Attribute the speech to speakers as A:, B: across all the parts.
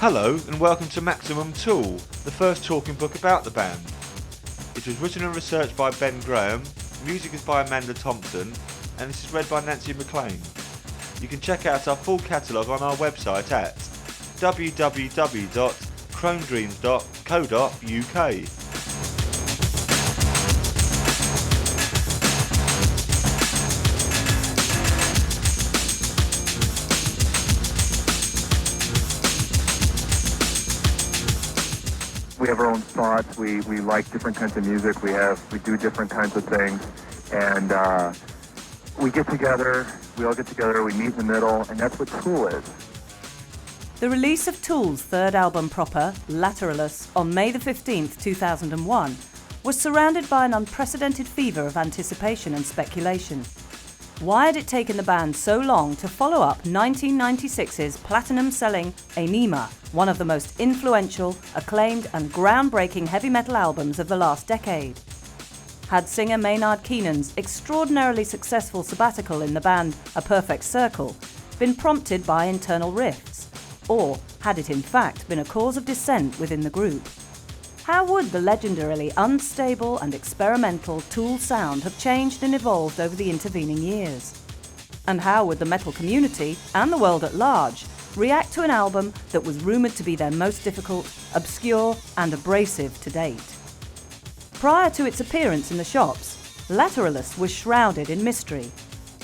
A: Hello and welcome to Maximum Tool, the first talking book about the band. It was written and researched by Ben Graham, music is by Amanda Thompson, and this is read by Nancy McLean. You can check out our full catalogue on our website at www.chronedreams.co.uk.
B: We have our own thoughts. We like different kinds of music. We do different kinds of things, and we get together. We all get together. We meet in the middle, and that's what Tool is.
C: The release of Tool's third album proper, Lateralus, on May the 15th, 2001, was surrounded by an unprecedented fever of anticipation and speculation. Why had it taken the band so long to follow up 1996's platinum-selling Anew, one of the most influential, acclaimed and groundbreaking heavy metal albums of the last decade? Had singer Maynard Keenan's extraordinarily successful sabbatical in the band A Perfect Circle been prompted by internal rifts? Or had it in fact been a cause of dissent within the group? How would the legendarily unstable and experimental Tool sound have changed and evolved over the intervening years? And how would the metal community, and the world at large, react to an album that was rumoured to be their most difficult, obscure and abrasive to date? Prior to its appearance in the shops, Lateralus was shrouded in mystery,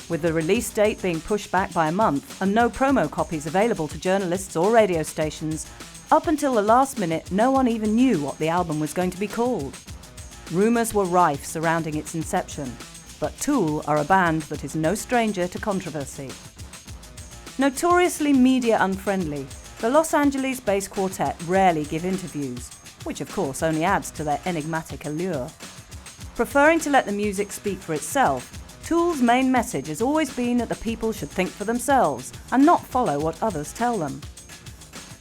C: with the release date being pushed back by a month and no promo copies available to journalists or radio stations. Up until the last minute, no one even knew what the album was going to be called. Rumours were rife surrounding its inception, but Tool are a band that is no stranger to controversy. Notoriously media unfriendly, the Los Angeles-based quartet rarely give interviews, which of course only adds to their enigmatic allure. Preferring to let the music speak for itself, Tool's main message has always been that the people should think for themselves and not follow what others tell them.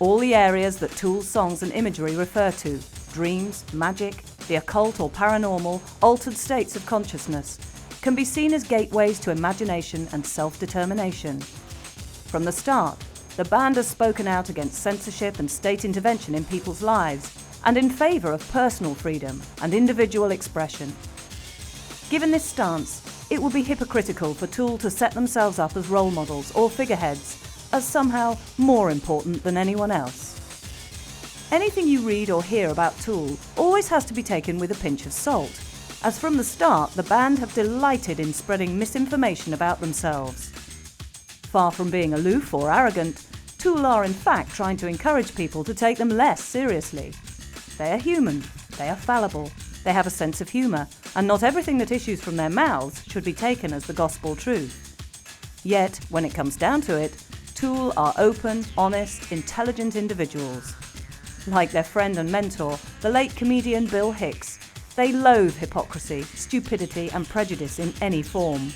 C: All the areas that Tool's songs and imagery refer to, dreams, magic, the occult or paranormal, altered states of consciousness, can be seen as gateways to imagination and self-determination. From the start, the band has spoken out against censorship and state intervention in people's lives, and in favour of personal freedom and individual expression. Given this stance, it would be hypocritical for Tool to set themselves up as role models or figureheads, as somehow more important than anyone else. Anything you read or hear about Tool always has to be taken with a pinch of salt, as from the start the band have delighted in spreading misinformation about themselves. Far from being aloof or arrogant, Tool are in fact trying to encourage people to take them less seriously. They are human, they are fallible, they have a sense of humour, and not everything that issues from their mouths should be taken as the gospel truth. Yet, when it comes down to it, Tool are open, honest, intelligent individuals. Like their friend and mentor, the late comedian Bill Hicks, they loathe hypocrisy, stupidity and prejudice in any form.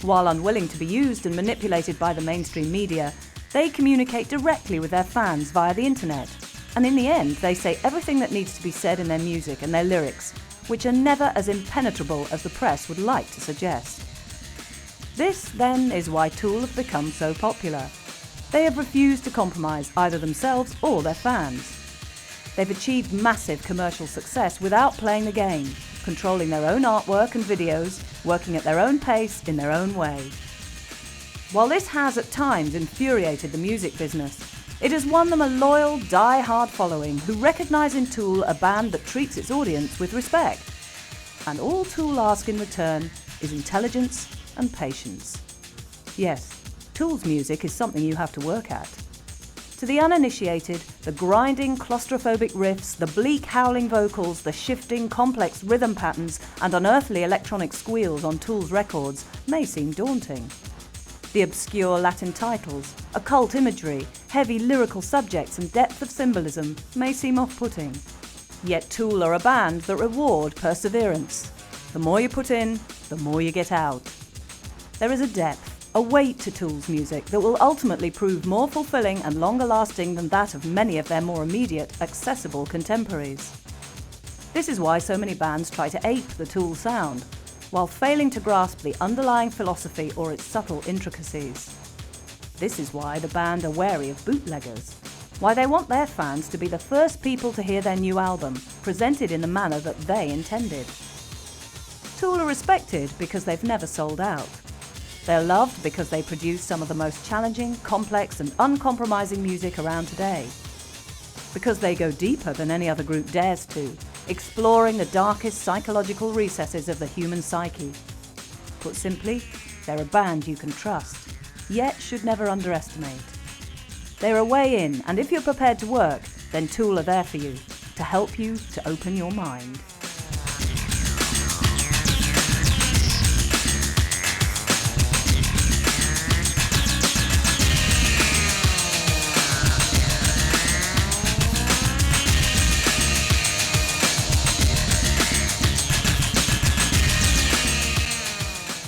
C: While unwilling to be used and manipulated by the mainstream media, they communicate directly with their fans via the internet. And in the end, they say everything that needs to be said in their music and their lyrics, which are never as impenetrable as the press would like to suggest. This, then, is why Tool have become so popular. They have refused to compromise either themselves or their fans. They've achieved massive commercial success without playing the game, controlling their own artwork and videos, working at their own pace in their own way. While this has at times infuriated the music business, it has won them a loyal, die-hard following who recognise in Tool a band that treats its audience with respect. And all Tool ask in return is intelligence and patience. Yes, Tool's music is something you have to work at. To the uninitiated, the grinding, claustrophobic riffs, the bleak, howling vocals, the shifting, complex rhythm patterns and unearthly electronic squeals on Tool's records may seem daunting. The obscure Latin titles, occult imagery, heavy lyrical subjects and depth of symbolism may seem off-putting. Yet Tool are a band that reward perseverance. The more you put in, the more you get out. There is a depth, a weight to Tool's music that will ultimately prove more fulfilling and longer lasting than that of many of their more immediate, accessible contemporaries. This is why so many bands try to ape the Tool sound, while failing to grasp the underlying philosophy or its subtle intricacies. This is why the band are wary of bootleggers, why they want their fans to be the first people to hear their new album, presented in the manner that they intended. Tool are respected because they've never sold out. They're loved because they produce some of the most challenging, complex and uncompromising music around today. Because they go deeper than any other group dares to, exploring the darkest psychological recesses of the human psyche. Put simply, they're a band you can trust, yet should never underestimate. They're a way in, and if you're prepared to work, then Tool are there for you, to help you to open your mind.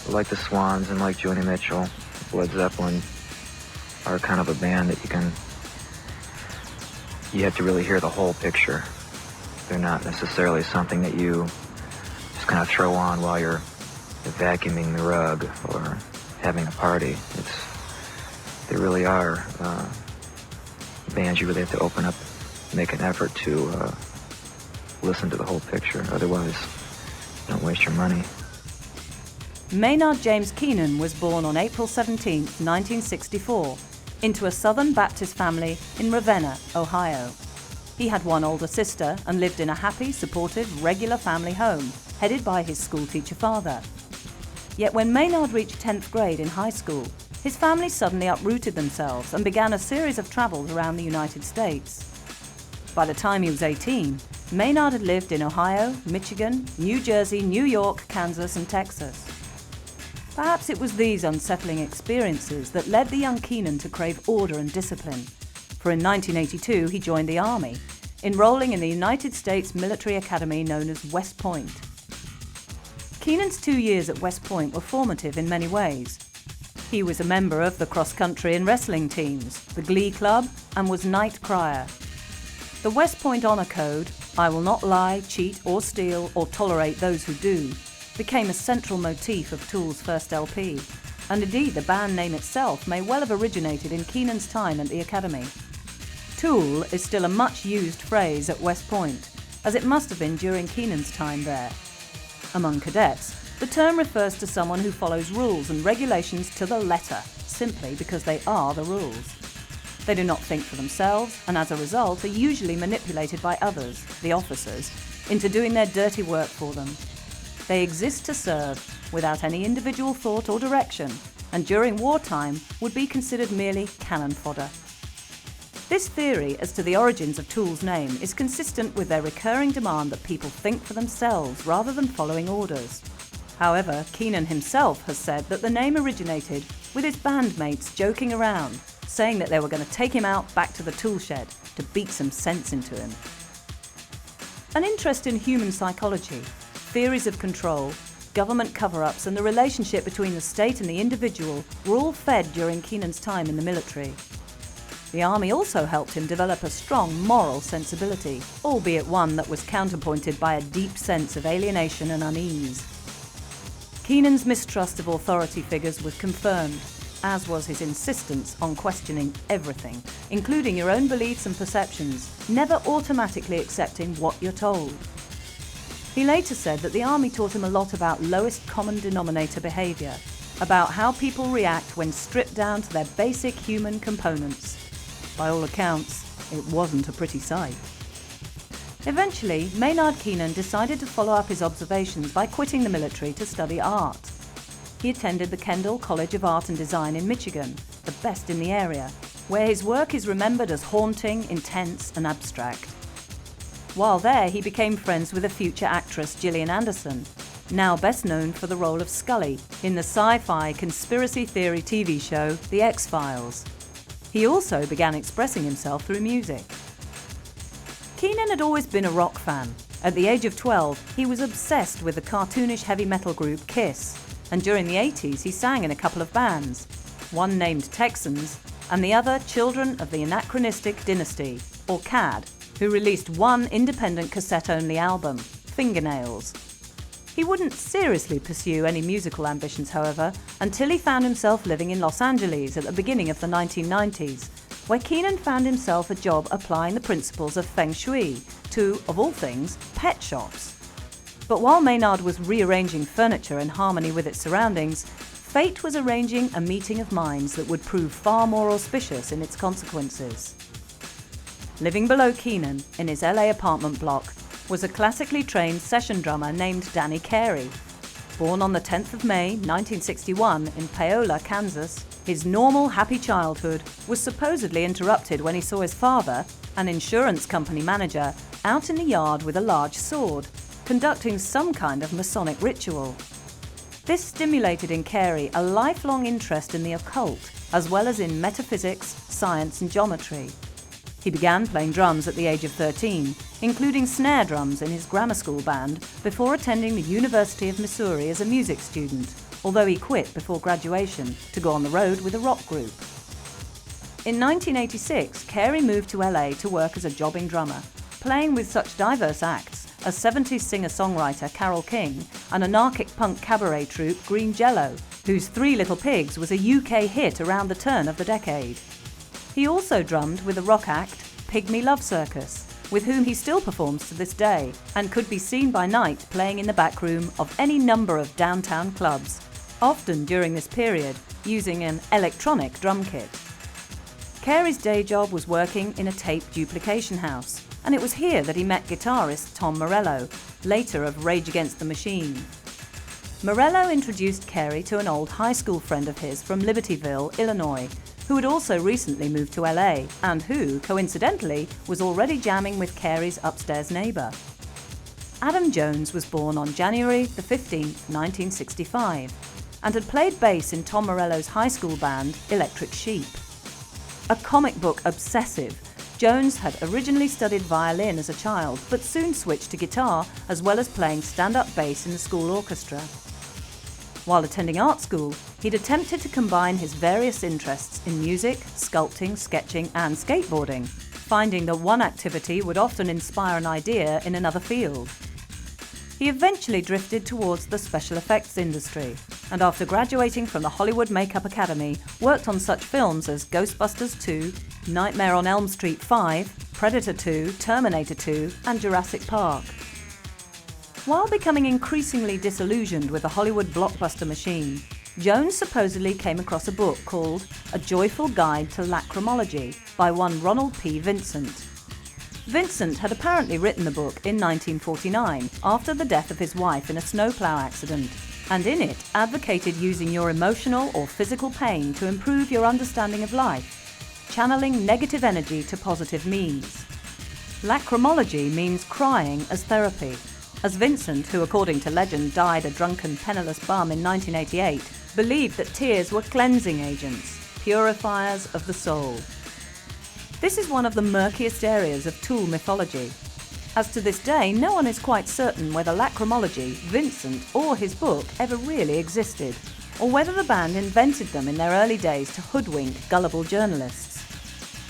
D: Like the Swans and like Joni Mitchell, Led Zeppelin are kind of a band that you have to really hear the whole picture. They're not necessarily something that you just kind of throw on while you're vacuuming the rug or having a party. They really are bands you really have to open up, make an effort to listen to the whole picture. Otherwise, don't waste your money.
C: Maynard James Keenan was born on April 17, 1964, into a Southern Baptist family in Ravenna, Ohio. He had one older sister and lived in a happy, supportive, regular family home, headed by his schoolteacher father. Yet when Maynard reached 10th grade in high school, his family suddenly uprooted themselves and began a series of travels around the United States. By the time he was 18, Maynard had lived in Ohio, Michigan, New Jersey, New York, Kansas, and Texas. Perhaps it was these unsettling experiences that led the young Keenan to crave order and discipline, for in 1982 he joined the Army, enrolling in the United States military academy known as West Point. Keenan's 2 years at West Point were formative in many ways. He was a member of the cross-country and wrestling teams, the Glee Club, and was night crier. The West Point honor code, I will not lie, cheat or steal or tolerate those who do, became a central motif of Tool's first LP, and indeed the band name itself may well have originated in Keenan's time at the Academy. Tool is still a much-used phrase at West Point, as it must have been during Keenan's time there. Among cadets, the term refers to someone who follows rules and regulations to the letter, simply because they are the rules. They do not think for themselves, and as a result are usually manipulated by others, the officers, into doing their dirty work for them. They exist to serve, without any individual thought or direction, and during wartime would be considered merely cannon fodder. This theory as to the origins of Tool's name is consistent with their recurring demand that people think for themselves rather than following orders. However, Keenan himself has said that the name originated with his bandmates joking around, saying that they were going to take him out back to the tool shed to beat some sense into him. An interest in human psychology, theories of control, government cover-ups and the relationship between the state and the individual were all fed during Keenan's time in the military. The Army also helped him develop a strong moral sensibility, albeit one that was counterpointed by a deep sense of alienation and unease. Keenan's mistrust of authority figures was confirmed, as was his insistence on questioning everything, including your own beliefs and perceptions, never automatically accepting what you're told. He later said that the Army taught him a lot about lowest common denominator behaviour, about how people react when stripped down to their basic human components. By all accounts, it wasn't a pretty sight. Eventually, Maynard Keenan decided to follow up his observations by quitting the military to study art. He attended the Kendall College of Art and Design in Michigan, the best in the area, where his work is remembered as haunting, intense and abstract. While there, he became friends with a future actress Gillian Anderson, now best known for the role of Scully in the sci-fi conspiracy theory TV show The X-Files. He also began expressing himself through music. Keenan had always been a rock fan. At the age of 12, he was obsessed with the cartoonish heavy metal group Kiss, and during the 80s he sang in a couple of bands, one named Texans and the other Children of the Anachronistic Dynasty, or CAD, who released one independent cassette-only album, Fingernails. He wouldn't seriously pursue any musical ambitions, however, until he found himself living in Los Angeles at the beginning of the 1990s, where Keenan found himself a job applying the principles of Feng Shui to, of all things, pet shops. But while Maynard was rearranging furniture in harmony with its surroundings, fate was arranging a meeting of minds that would prove far more auspicious in its consequences. Living below Keenan, in his LA apartment block, was a classically trained session drummer named Danny Carey. Born on the 10th of May, 1961 in Paola, Kansas, his normal, happy childhood was supposedly interrupted when he saw his father, an insurance company manager, out in the yard with a large sword, conducting some kind of Masonic ritual. This stimulated in Carey a lifelong interest in the occult, as well as in metaphysics, science and geometry. He began playing drums at the age of 13, including snare drums in his grammar school band, before attending the University of Missouri as a music student, although he quit before graduation to go on the road with a rock group. In 1986, Carey moved to LA to work as a jobbing drummer, playing with such diverse acts as 70s singer-songwriter Carole King and anarchic punk cabaret troupe Green Jello, whose Three Little Pigs was a UK hit around the turn of the decade. He also drummed with the rock act Pygmy Love Circus, with whom he still performs to this day and could be seen by night playing in the back room of any number of downtown clubs, often during this period using an electronic drum kit. Carey's day job was working in a tape duplication house, and it was here that he met guitarist Tom Morello, later of Rage Against the Machine. Morello introduced Carey to an old high school friend of his from Libertyville, Illinois, who had also recently moved to LA and who, coincidentally, was already jamming with Carey's upstairs neighbour. Adam Jones was born on January the 15th, 1965, and had played bass in Tom Morello's high school band, Electric Sheep. A comic book obsessive, Jones had originally studied violin as a child, but soon switched to guitar, as well as playing stand-up bass in the school orchestra. While attending art school, he'd attempted to combine his various interests in music, sculpting, sketching and skateboarding, finding that one activity would often inspire an idea in another field. He eventually drifted towards the special effects industry, and after graduating from the Hollywood Makeup Academy, worked on such films as Ghostbusters 2, Nightmare on Elm Street 5, Predator 2, Terminator 2 and Jurassic Park. While becoming increasingly disillusioned with the Hollywood blockbuster machine, Jones supposedly came across a book called A Joyful Guide to Lachrymology by one Ronald P. Vincent. Vincent had apparently written the book in 1949 after the death of his wife in a snowplow accident, and in it advocated using your emotional or physical pain to improve your understanding of life, channeling negative energy to positive means. Lachrymology means crying as therapy, as Vincent, who according to legend died a drunken, penniless bum in 1988, believed that tears were cleansing agents, purifiers of the soul. This is one of the murkiest areas of Tool mythology. As to this day, no one is quite certain whether lachrymology, Vincent, or his book ever really existed, or whether the band invented them in their early days to hoodwink gullible journalists.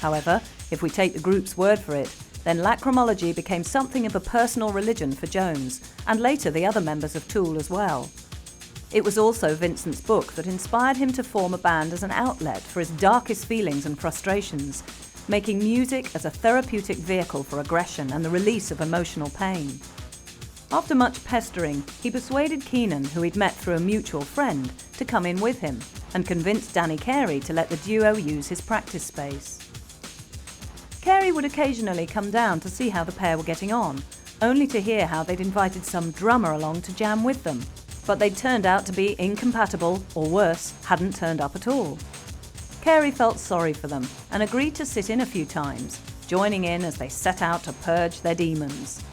C: However, if we take the group's word for it, then lachrymology became something of a personal religion for Jones, and later the other members of Tool as well. It was also Vincent's book that inspired him to form a band as an outlet for his darkest feelings and frustrations, making music as a therapeutic vehicle for aggression and the release of emotional pain. After much pestering, he persuaded Keenan, who he'd met through a mutual friend, to come in with him, and convinced Danny Carey to let the duo use his practice space. Carey would occasionally come down to see how the pair were getting on, only to hear how they'd invited some drummer along to jam with them, but they'd turned out to be incompatible, or worse, hadn't turned up at all. Carey felt sorry for them and agreed to sit in a few times, joining in as they set out to purge their demons.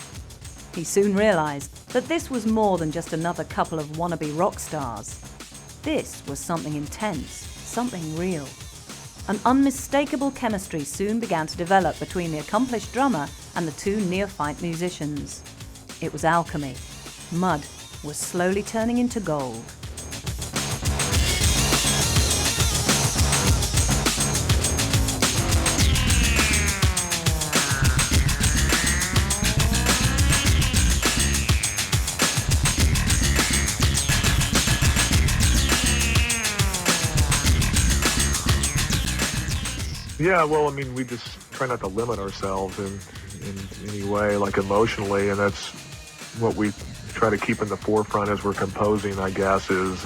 C: He soon realised that this was more than just another couple of wannabe rock stars. This was something intense, something real. An unmistakable chemistry soon began to develop between the accomplished drummer and the two neophyte musicians. It was alchemy. Mud was slowly turning into gold.
E: Yeah, well, I mean, we just try not to limit ourselves in any way, like emotionally, and that's what we try to keep in the forefront as we're composing, I guess, is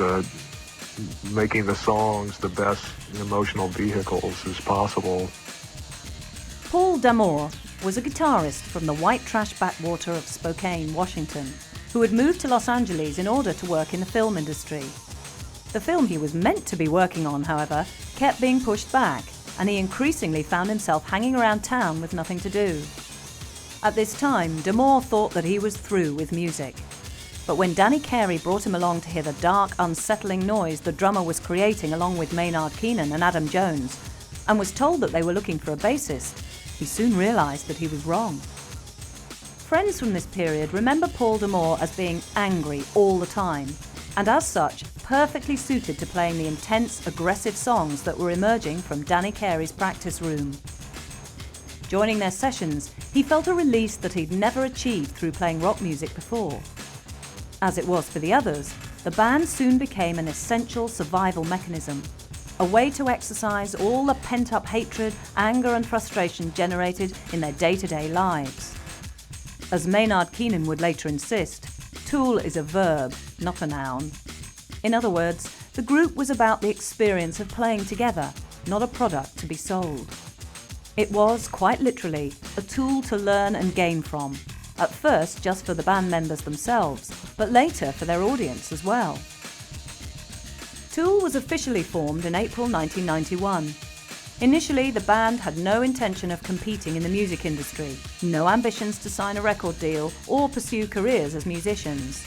E: making the songs the best emotional vehicles as possible.
C: Paul D'Amour was a guitarist from the white trash backwater of Spokane, Washington, who had moved to Los Angeles in order to work in the film industry. The film he was meant to be working on, however, kept being pushed back, and he increasingly found himself hanging around town with nothing to do. At this time, D'Amour thought that he was through with music. But when Danny Carey brought him along to hear the dark, unsettling noise the drummer was creating along with Maynard Keenan and Adam Jones, and was told that they were looking for a bassist, he soon realised that he was wrong. Friends from this period remember Paul D'Amour as being angry all the time, and as such, perfectly suited to playing the intense, aggressive songs that were emerging from Danny Carey's practice room. Joining their sessions, he felt a release that he'd never achieved through playing rock music before. As it was for the others, the band soon became an essential survival mechanism, a way to exercise all the pent-up hatred, anger and frustration generated in their day-to-day lives. As Maynard Keenan would later insist, Tool is a verb, not a noun. In other words, the group was about the experience of playing together, not a product to be sold. It was, quite literally, a tool to learn and gain from, at first just for the band members themselves, but later for their audience as well. Tool was officially formed in April 1991. Initially, the band had no intention of competing in the music industry, no ambitions to sign a record deal or pursue careers as musicians.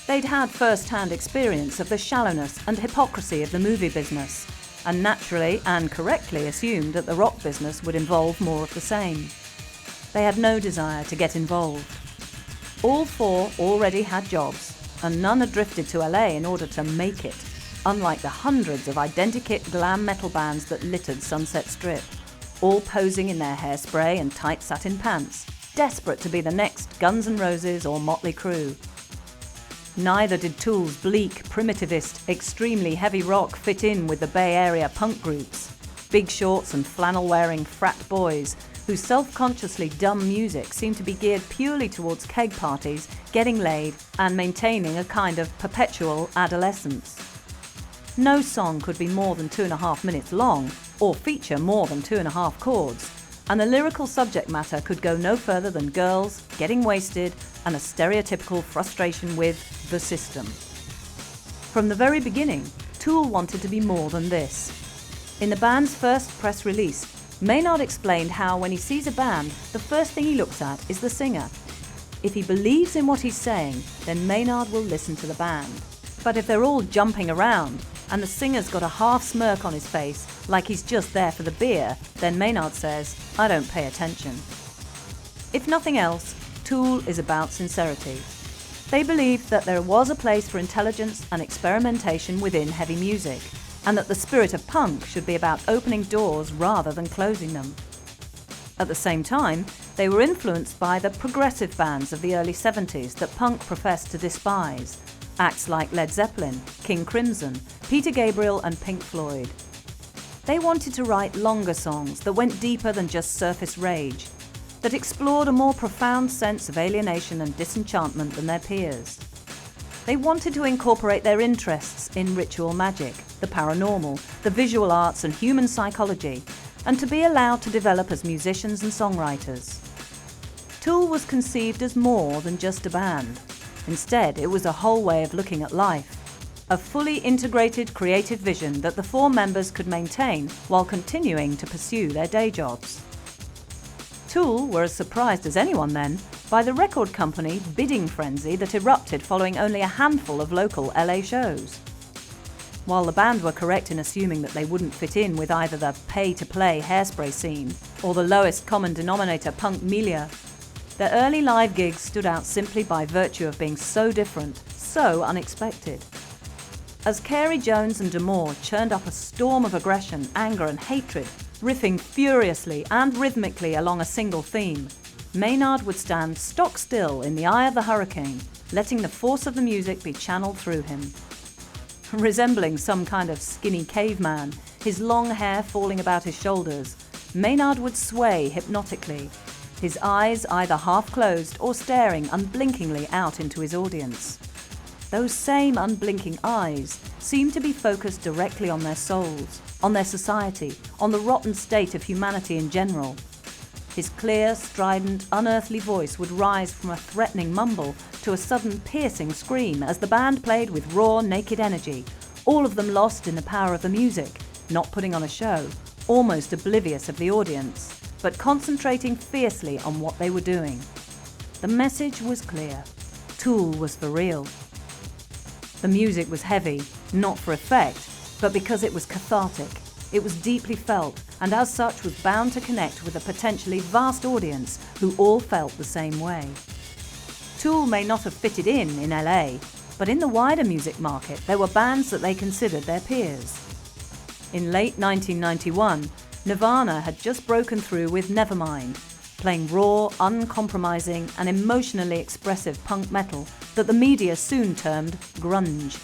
C: They'd had first-hand experience of the shallowness and hypocrisy of the movie business, and naturally and correctly assumed that the rock business would involve more of the same. They had no desire to get involved. All four already had jobs, and none had drifted to LA in order to make it, unlike the hundreds of identikit glam metal bands that littered Sunset Strip, all posing in their hairspray and tight satin pants, desperate to be the next Guns N' Roses or Motley Crue. Neither did Tool's bleak, primitivist, extremely heavy rock fit in with the Bay Area punk groups, big shorts and flannel-wearing frat boys whose self-consciously dumb music seemed to be geared purely towards keg parties, getting laid, and maintaining a kind of perpetual adolescence. No song could be more than 2.5 minutes long, or feature more than 2.5 chords, and the lyrical subject matter could go no further than girls, getting wasted, and a stereotypical frustration with the system. From the very beginning, Tool wanted to be more than this. In the band's first press release, Maynard explained how when he sees a band, the first thing he looks at is the singer. If he believes in what he's saying, then Maynard will listen to the band. But if they're all jumping around, and the singer's got a half smirk on his face, like he's just there for the beer, then Maynard says, I don't pay attention. If nothing else, Tool is about sincerity. They believed that there was a place for intelligence and experimentation within heavy music, and that the spirit of punk should be about opening doors rather than closing them. At the same time, they were influenced by the progressive bands of the early 70s that punk professed to despise, acts like Led Zeppelin, King Crimson, Peter Gabriel and Pink Floyd. They wanted to write longer songs that went deeper than just surface rage, that explored a more profound sense of alienation and disenchantment than their peers. They wanted to incorporate their interests in ritual magic, the paranormal, the visual arts and human psychology, and to be allowed to develop as musicians and songwriters. Tool was conceived as more than just a band. Instead, it was a whole way of looking at life, a fully integrated creative vision that the four members could maintain while continuing to pursue their day jobs. Tool were as surprised as anyone then by the record company bidding frenzy that erupted following only a handful of local LA shows. While the band were correct in assuming that they wouldn't fit in with either the pay-to-play hairspray scene or the lowest common denominator punk milieu, their early live gigs stood out simply by virtue of being so different, so unexpected. As Carey, Jones and D'Amour churned up a storm of aggression, anger and hatred, riffing furiously and rhythmically along a single theme, Maynard would stand stock still in the eye of the hurricane, letting the force of the music be channeled through him. Resembling some kind of skinny caveman, his long hair falling about his shoulders, Maynard would sway hypnotically, his eyes either half closed or staring unblinkingly out into his audience. Those same unblinking eyes seemed to be focused directly on their souls, on their society, on the rotten state of humanity in general. His clear, strident, unearthly voice would rise from a threatening mumble to a sudden piercing scream as the band played with raw, naked energy, all of them lost in the power of the music, not putting on a show, almost oblivious of the audience, but concentrating fiercely on what they were doing. The message was clear. Tool was for real. The music was heavy, not for effect, but because it was cathartic. It was deeply felt, and as such was bound to connect with a potentially vast audience who all felt the same way. Tool may not have fitted in LA, but in the wider music market there were bands that they considered their peers. In late 1991, Nirvana had just broken through with Nevermind, playing raw, uncompromising and emotionally expressive punk metal that the media soon termed grunge.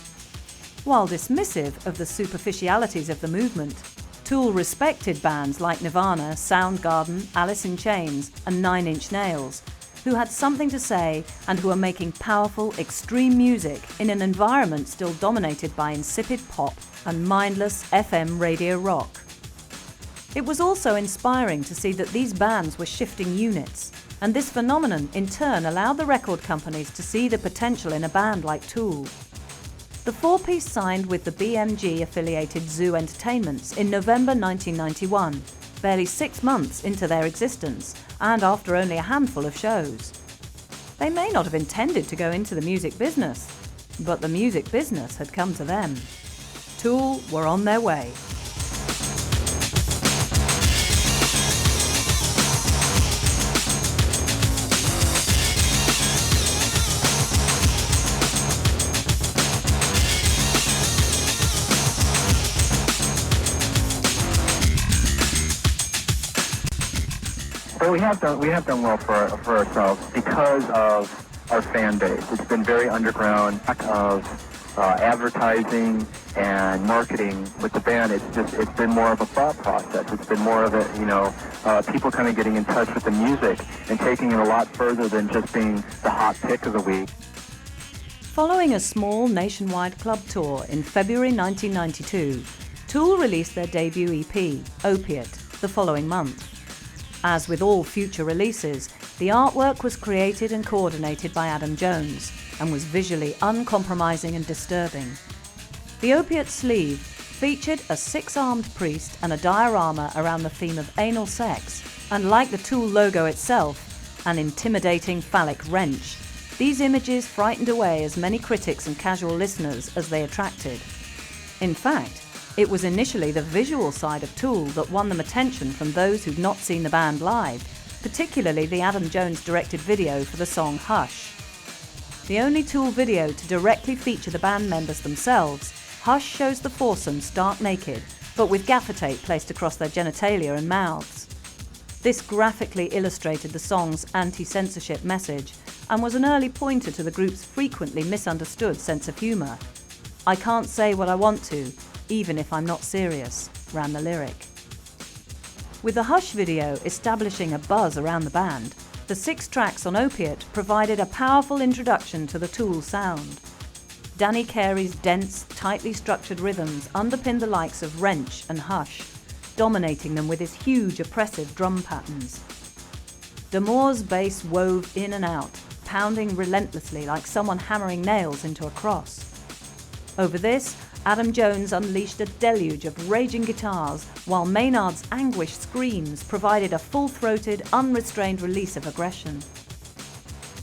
C: While dismissive of the superficialities of the movement, Tool respected bands like Nirvana, Soundgarden, Alice in Chains and Nine Inch Nails, who had something to say and who were making powerful, extreme music in an environment still dominated by insipid pop and mindless FM radio rock. It was also inspiring to see that these bands were shifting units, and this phenomenon in turn allowed the record companies to see the potential in a band like Tool. The four-piece signed with the BMG-affiliated Zoo Entertainments in November 1991, barely 6 months into their existence, and after only a handful of shows. They may not have intended to go into the music business, but the music business had come to them. Tool were on their way.
B: But we have done well for ourselves because of our fan base. It's been very underground of advertising and marketing with the band. It's been more of a thought process. It's been more of a, people kind of getting in touch with the music and taking it a lot further than just being the hot pick of the week.
C: Following a small nationwide club tour in February 1992, Tool released their debut EP, Opiate, the following month. As with all future releases, the artwork was created and coordinated by Adam Jones and was visually uncompromising and disturbing. The Opiate sleeve featured a 6-armed priest and a diorama around the theme of anal sex, and like the Tool logo itself, an intimidating phallic wrench. These images frightened away as many critics and casual listeners as they attracted. In fact, it was initially the visual side of Tool that won them attention from those who'd not seen the band live, particularly the Adam Jones directed video for the song Hush. The only Tool video to directly feature the band members themselves, Hush shows the foursome stark naked, but with gaffer tape placed across their genitalia and mouths. This graphically illustrated the song's anti-censorship message and was an early pointer to the group's frequently misunderstood sense of humour. "I can't say what I want to, even if I'm not serious," ran the lyric. With the Hush video establishing a buzz around the band, the 6 tracks on Opiate provided a powerful introduction to the Tool sound. Danny Carey's dense, tightly structured rhythms underpinned the likes of Wrench and Hush, dominating them with his huge oppressive drum patterns. Damour's bass wove in and out, pounding relentlessly like someone hammering nails into a cross. Over this, Adam Jones unleashed a deluge of raging guitars, while Maynard's anguished screams provided a full-throated, unrestrained release of aggression.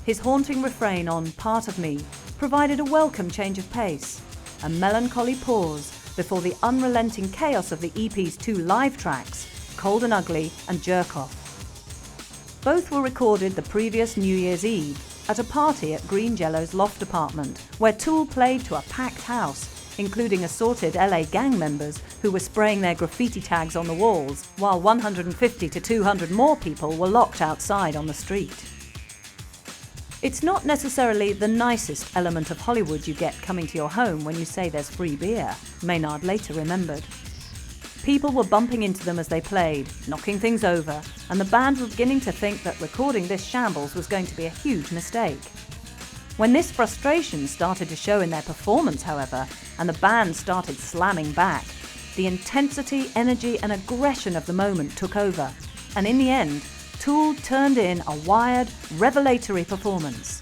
C: His haunting refrain on Part of Me provided a welcome change of pace, a melancholy pause before the unrelenting chaos of the EP's 2 live tracks, Cold and Ugly and Jerk Off. Both were recorded the previous New Year's Eve at a party at Green Jello's loft apartment, where Tool played to a packed house, including assorted LA gang members who were spraying their graffiti tags on the walls, while 150 to 200 more people were locked outside on the street. It's not necessarily the nicest element of Hollywood you get coming to your home when you say there's free beer, Maynard later remembered. People were bumping into them as they played, knocking things over, and the band were beginning to think that recording this shambles was going to be a huge mistake. When this frustration started to show in their performance, however, and the band started slamming back, the intensity, energy and aggression of the moment took over, and in the end, Tool turned in a wired, revelatory performance.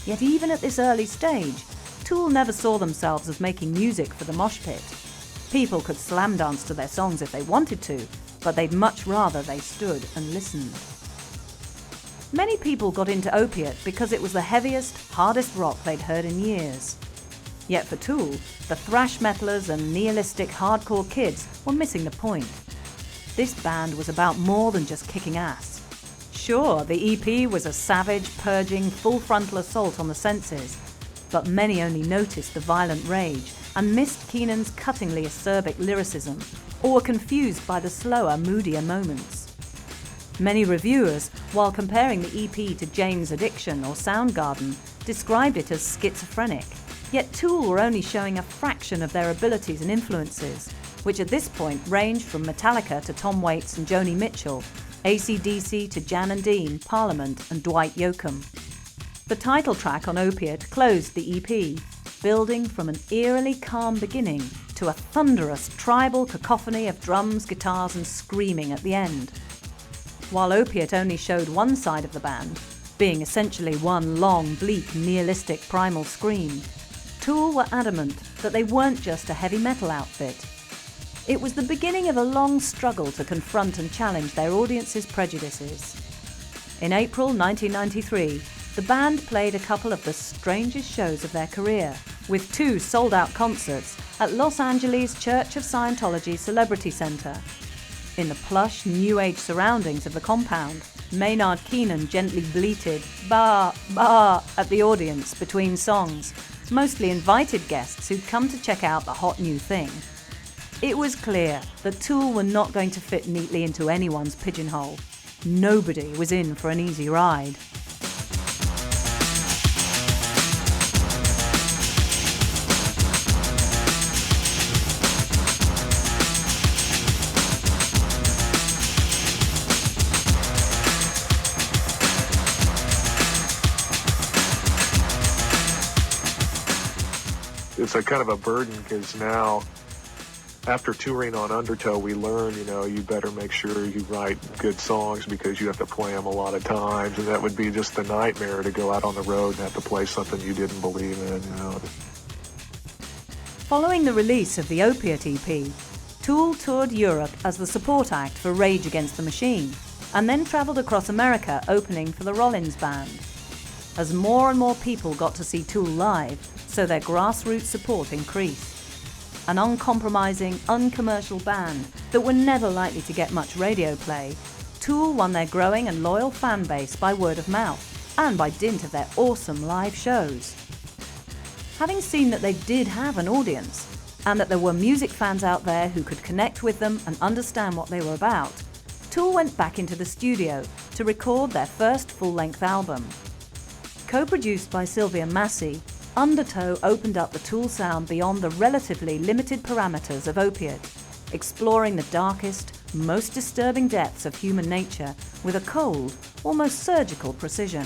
C: Yet even at this early stage, Tool never saw themselves as making music for the mosh pit. People could slam dance to their songs if they wanted to, but they'd much rather they stood and listened. Many people got into Opiate because it was the heaviest, hardest rock they'd heard in years. Yet for Tool, the thrash metalers and nihilistic hardcore kids were missing the point. This band was about more than just kicking ass. Sure, the EP was a savage, purging, full frontal assault on the senses, but many only noticed the violent rage and missed Keenan's cuttingly acerbic lyricism, or were confused by the slower, moodier moments. Many reviewers, while comparing the EP to Jane's Addiction or Soundgarden, described it as schizophrenic, yet Tool were only showing a fraction of their abilities and influences, which at this point ranged from Metallica to Tom Waits and Joni Mitchell, AC/DC to Jan and Dean, Parliament and Dwight Yoakam. The title track on Opiate closed the EP, building from an eerily calm beginning to a thunderous tribal cacophony of drums, guitars and screaming at the end. While Opiate only showed one side of the band, being essentially one long, bleak, nihilistic primal scream, Tool were adamant that they weren't just a heavy metal outfit. It was the beginning of a long struggle to confront and challenge their audience's prejudices. In April 1993, the band played a couple of the strangest shows of their career, with 2 sold-out concerts at Los Angeles Church of Scientology Celebrity Center. In the plush, new age surroundings of the compound, Maynard Keenan gently bleated, "Bah, bah," at the audience between songs, mostly invited guests who'd come to check out the hot new thing. It was clear that Tool were not going to fit neatly into anyone's pigeonhole. Nobody was in for an easy ride.
E: It's a kind of a burden because now, after touring on Undertow, we learn, you better make sure you write good songs because you have to play them a lot of times, and that would be just the nightmare to go out on the road and have to play something you didn't believe in,
C: Following the release of the Opiate EP, Tool toured Europe as the support act for Rage Against the Machine, and then travelled across America opening for the Rollins Band. As more and more people got to see Tool live, so their grassroots support increased. An uncompromising, uncommercial band that were never likely to get much radio play, Tool won their growing and loyal fan base by word of mouth and by dint of their awesome live shows. Having seen that they did have an audience and that there were music fans out there who could connect with them and understand what they were about, Tool went back into the studio to record their first full-length album. Co-produced by Sylvia Massey, Undertow opened up the Tool sound beyond the relatively limited parameters of Opiate, exploring the darkest, most disturbing depths of human nature with a cold, almost surgical precision.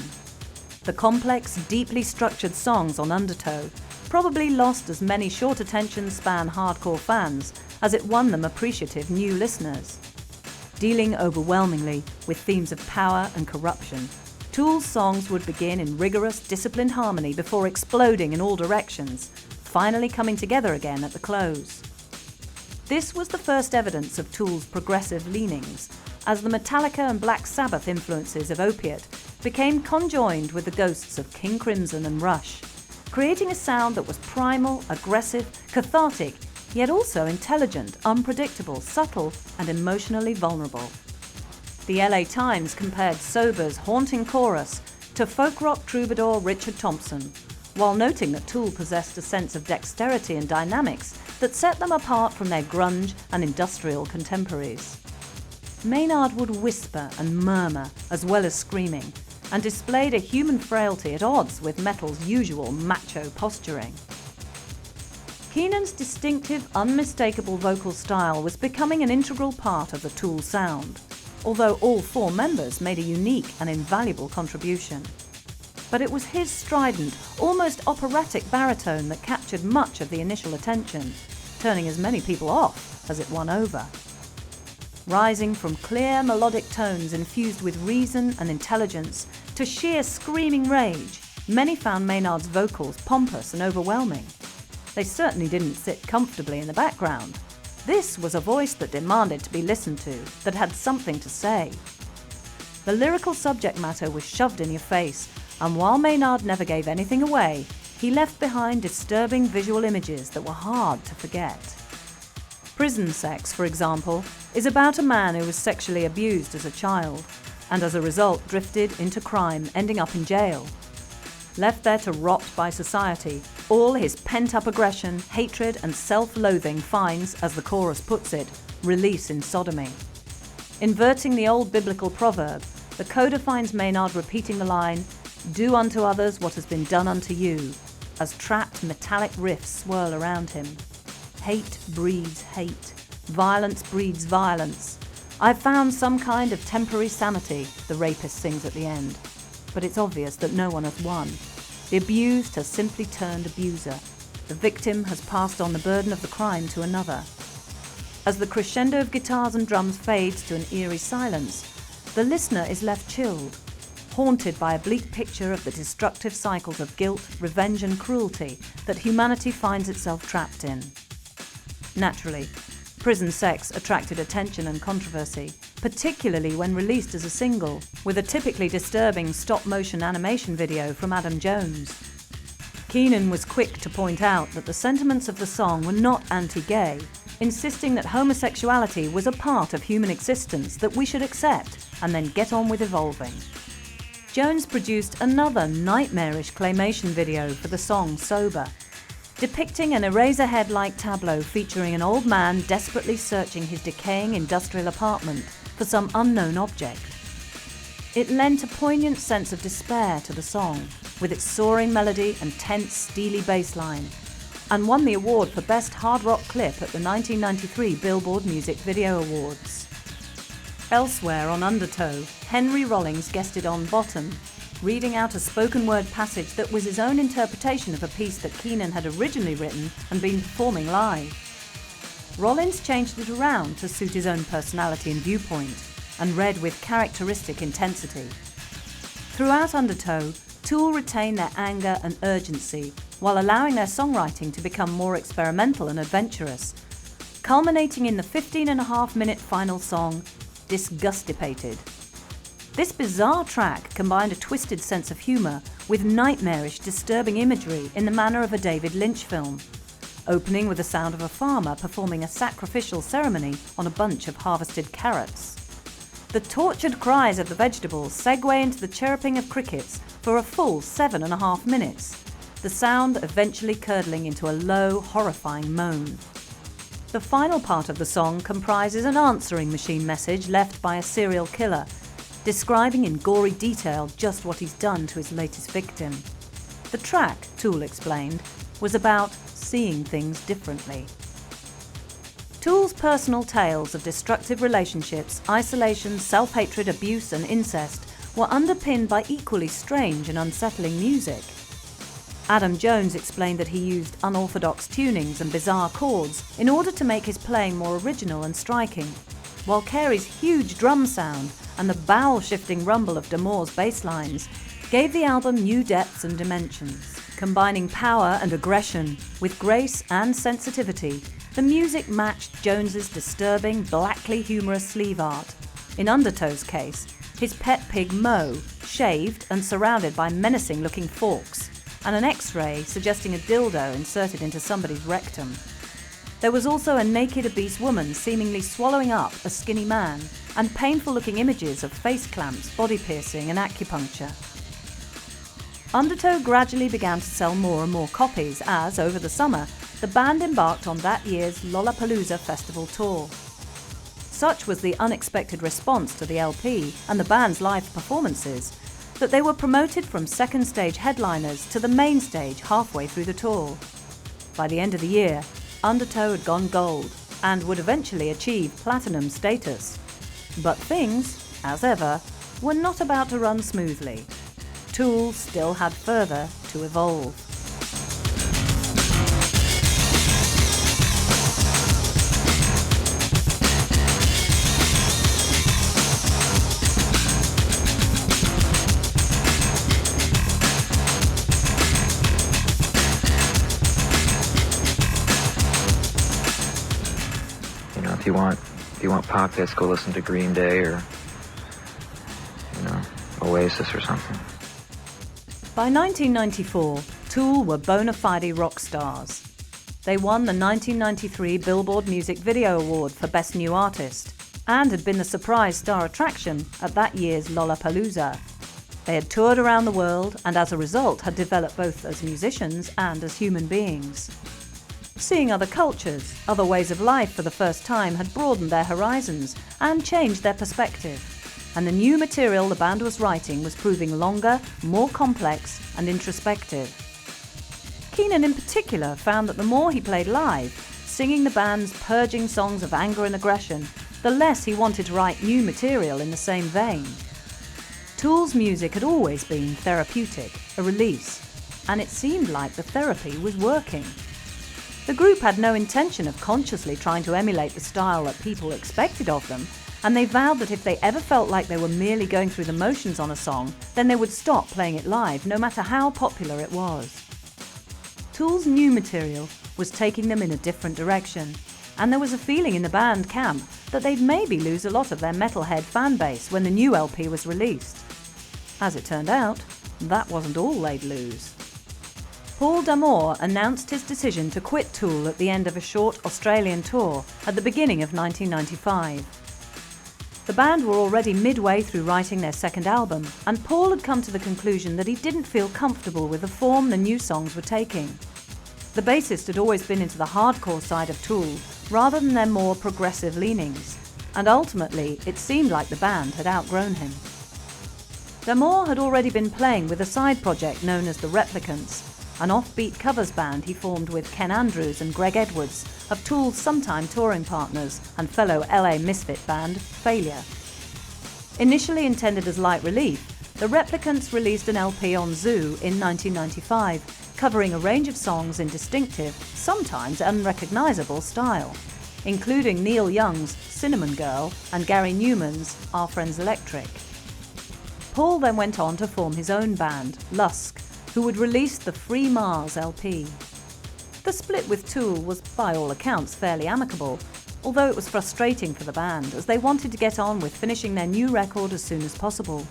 C: The complex, deeply structured songs on Undertow probably lost as many short attention span hardcore fans as it won them appreciative new listeners. Dealing overwhelmingly with themes of power and corruption, Tool's songs would begin in rigorous, disciplined harmony before exploding in all directions, finally coming together again at the close. This was the first evidence of Tool's progressive leanings, as the Metallica and Black Sabbath influences of Opiate became conjoined with the ghosts of King Crimson and Rush, creating a sound that was primal, aggressive, cathartic, yet also intelligent, unpredictable, subtle, and emotionally vulnerable. The LA Times compared Sober's haunting chorus to folk rock troubadour Richard Thompson, while noting that Tool possessed a sense of dexterity and dynamics that set them apart from their grunge and industrial contemporaries. Maynard would whisper and murmur as well as screaming, and displayed a human frailty at odds with metal's usual macho posturing. Keenan's distinctive, unmistakable vocal style was becoming an integral part of the Tool sound, although all 4 members made a unique and invaluable contribution. But it was his strident, almost operatic baritone that captured much of the initial attention, turning as many people off as it won over. Rising from clear melodic tones infused with reason and intelligence to sheer screaming rage, many found Maynard's vocals pompous and overwhelming. They certainly didn't sit comfortably in the background. This was a voice that demanded to be listened to, that had something to say. The lyrical subject matter was shoved in your face, and while Maynard never gave anything away, he left behind disturbing visual images that were hard to forget. Prison Sex, for example, is about a man who was sexually abused as a child, and as a result drifted into crime, ending up in jail. Left there to rot by society, all his pent-up aggression, hatred and self-loathing finds, as the chorus puts it, release in sodomy. Inverting the old biblical proverb, the coda finds Maynard repeating the line, "Do unto others what has been done unto you," as trapped metallic riffs swirl around him. Hate breeds hate. Violence breeds violence. "I've found some kind of temporary sanity," the rapist sings at the end. But it's obvious that no one has won. The abused has simply turned abuser. The victim has passed on the burden of the crime to another. As the crescendo of guitars and drums fades to an eerie silence, the listener is left chilled, haunted by a bleak picture of the destructive cycles of guilt, revenge and cruelty that humanity finds itself trapped in. Naturally, Prison Sex attracted attention and controversy, particularly when released as a single, with a typically disturbing stop-motion animation video from Adam Jones. Keenan was quick to point out that the sentiments of the song were not anti-gay, insisting that homosexuality was a part of human existence that we should accept and then get on with evolving. Jones produced another nightmarish claymation video for the song Sober, depicting an Eraserhead-like tableau featuring an old man desperately searching his decaying industrial apartment for some unknown object. It lent a poignant sense of despair to the song, with its soaring melody and tense, steely bass line, and won the award for Best Hard Rock Clip at the 1993 Billboard Music Video Awards. Elsewhere on Undertow, Henry Rollins guested on Bottom, reading out a spoken-word passage that was his own interpretation of a piece that Keenan had originally written and been performing live. Rollins changed it around to suit his own personality and viewpoint, and read with characteristic intensity. Throughout Undertow, Tool retain their anger and urgency, while allowing their songwriting to become more experimental and adventurous, culminating in the 15.5-minute final song, Disgustipated. This bizarre track combined a twisted sense of humour with nightmarish, disturbing imagery in the manner of a David Lynch film, opening with the sound of a farmer performing a sacrificial ceremony on a bunch of harvested carrots. The tortured cries of the vegetables segue into the chirruping of crickets for a full 7.5 minutes, the sound eventually curdling into a low, horrifying moan. The final part of the song comprises an answering machine message left by a serial killer, describing in gory detail just what he's done to his latest victim. The track, Tool explained, was about seeing things differently. Tool's personal tales of destructive relationships, isolation, self-hatred, abuse and incest were underpinned by equally strange and unsettling music. Adam Jones explained that he used unorthodox tunings and bizarre chords in order to make his playing more original and striking, while Carey's huge drum sound and the bowel-shifting rumble of Damore's bass lines gave the album new depths and dimensions. Combining power and aggression with grace and sensitivity, the music matched Jones's disturbing, blackly humorous sleeve art. In Undertow's case, his pet pig Mo, shaved and surrounded by menacing-looking forks, and an X-ray suggesting a dildo inserted into somebody's rectum. There was also a naked obese woman seemingly swallowing up a skinny man, and painful-looking images of face clamps, body piercing and acupuncture. Undertow gradually began to sell more and more copies as, over the summer, the band embarked on that year's Lollapalooza Festival tour. Such was the unexpected response to the LP and the band's live performances that they were promoted from second stage headliners to the main stage halfway through the tour. By the end of the year, Undertow had gone gold and would eventually achieve platinum status. But things, as ever, were not about to run smoothly. Tool still had further to evolve.
D: If you want pop hits, go listen to Green Day or, Oasis or something.
C: By 1994, Tool were bona fide rock stars. They won the 1993 Billboard Music Video Award for Best New Artist and had been the surprise star attraction at that year's Lollapalooza. They had toured around the world and as a result had developed both as musicians and as human beings. Seeing other cultures, other ways of life for the first time had broadened their horizons and changed their perspective. And the new material the band was writing was proving longer, more complex and introspective. Keenan in particular found that the more he played live, singing the band's purging songs of anger and aggression, the less he wanted to write new material in the same vein. Tool's music had always been therapeutic, a release, and it seemed like the therapy was working. The group had no intention of consciously trying to emulate the style that people expected of them, and they vowed that if they ever felt like they were merely going through the motions on a song, then they would stop playing it live, no matter how popular it was. Tool's new material was taking them in a different direction, and there was a feeling in the band camp that they'd maybe lose a lot of their metalhead fan base when the new LP was released. As it turned out, that wasn't all they'd lose. Paul D'Amour announced his decision to quit Tool at the end of a short Australian tour at the beginning of 1995. The band were already midway through writing their second album, and Paul had come to the conclusion that he didn't feel comfortable with the form the new songs were taking. The bassist had always been into the hardcore side of Tool, rather than their more progressive leanings, and ultimately it seemed like the band had outgrown him. D'Amour had already been playing with a side project known as the Replicants, an offbeat covers band he formed with Ken Andrews and Greg Edwards, of Tool's sometime touring partners and fellow LA misfit band, Failure. Initially intended as light relief, the Replicants released an LP on Zoo in 1995, covering a range of songs in distinctive, sometimes unrecognisable style, including Neil Young's Cinnamon Girl and Gary Newman's Our Friends Electric. Paul then went on to form his own band, Lusk, who would release the Free Mars LP. The split with Tool was, by all accounts, fairly amicable, although it was frustrating for the band, as they wanted to get on with finishing their new record as soon as possible.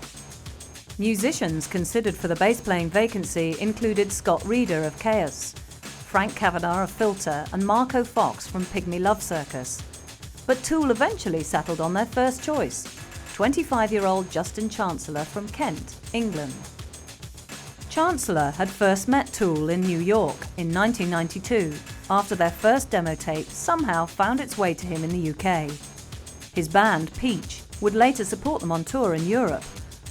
C: Musicians considered for the bass-playing vacancy included Scott Reeder of Chaos, Frank Kavanagh of Filter, and Marco Fox from Pygmy Love Circus. But Tool eventually settled on their first choice, 25-year-old Justin Chancellor from Kent, England. Chancellor had first met Tool in New York in 1992, after their first demo tape somehow found its way to him in the UK. His band, Peach, would later support them on tour in Europe,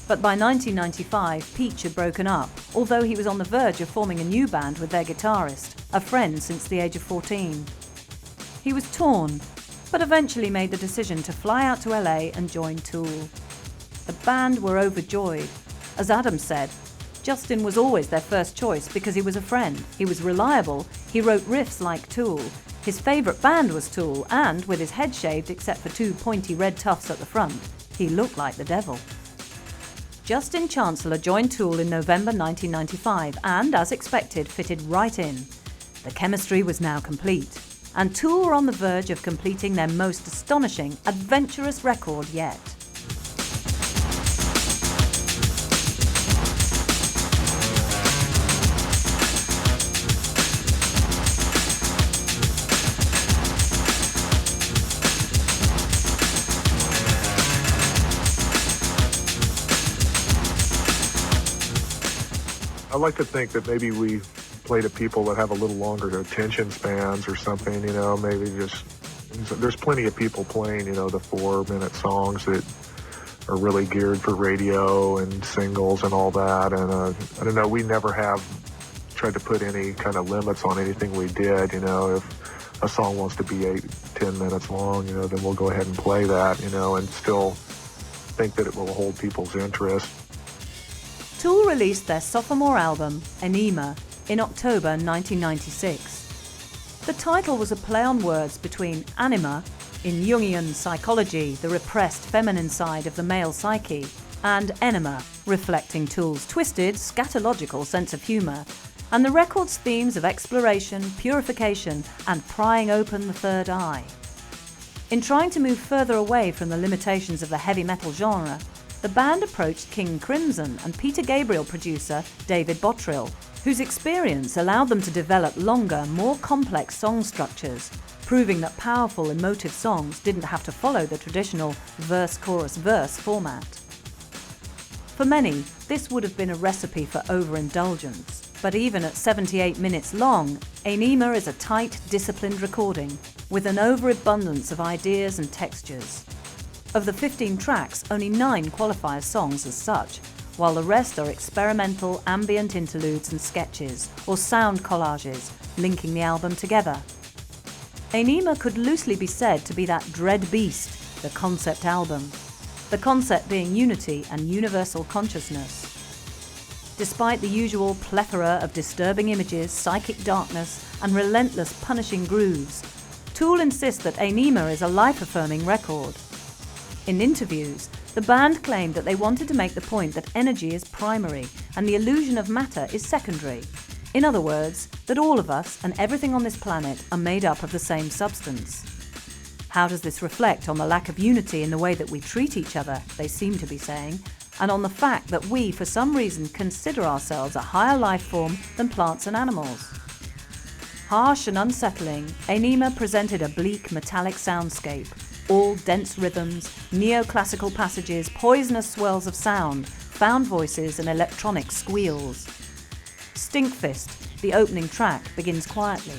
C: but by 1995 Peach had broken up, although he was on the verge of forming a new band with their guitarist, a friend since the age of 14. He was torn, but eventually made the decision to fly out to LA and join Tool. The band were overjoyed. As Adam said, Justin was always their first choice because he was a friend, he was reliable, he wrote riffs like Tool, his favourite band was Tool, and, with his head shaved except for two pointy red tufts at the front, he looked like the devil. Justin Chancellor joined Tool in November 1995 and, as expected, fitted right in. The chemistry was now complete, and Tool were on the verge of completing their most astonishing, adventurous record yet.
E: I like to think that maybe we play to people that have a little longer attention spans or something, maybe just, there's plenty of people playing, the 4-minute songs that are really geared for radio and singles and all that. And I don't know, we never have tried to put any kind of limits on anything we did. If a song wants to be 8-10 minutes long, then we'll go ahead and play that, and still think that it will hold people's interest.
C: Tool released their sophomore album, Anew, in October 1996. The title was a play on words between anima, in Jungian psychology, the repressed feminine side of the male psyche, and enema, reflecting Tool's twisted, scatological sense of humour, and the record's themes of exploration, purification, and prying open the third eye. In trying to move further away from the limitations of the heavy metal genre, the band approached King Crimson and Peter Gabriel producer David Bottrill, whose experience allowed them to develop longer, more complex song structures, proving that powerful, emotive songs didn't have to follow the traditional verse-chorus-verse format. For many, this would have been a recipe for overindulgence, but even at 78 minutes long, Anew is a tight, disciplined recording, with an overabundance of ideas and textures. Of the 15 tracks, only 9 qualify as songs as such, while the rest are experimental ambient interludes and sketches, or sound collages, linking the album together. Anew could loosely be said to be that dread beast, the concept album, the concept being unity and universal consciousness. Despite the usual plethora of disturbing images, psychic darkness, and relentless punishing grooves, Tool insist that Anew is a life-affirming record. In interviews, the band claimed that they wanted to make the point that energy is primary and the illusion of matter is secondary. In other words, that all of us and everything on this planet are made up of the same substance. How does this reflect on the lack of unity in the way that we treat each other, they seem to be saying, and on the fact that we, for some reason, consider ourselves a higher life form than plants and animals? Harsh and unsettling, Anew presented a bleak metallic soundscape, all dense rhythms, neoclassical passages, poisonous swirls of sound, found voices and electronic squeals. Stinkfist, the opening track, begins quietly,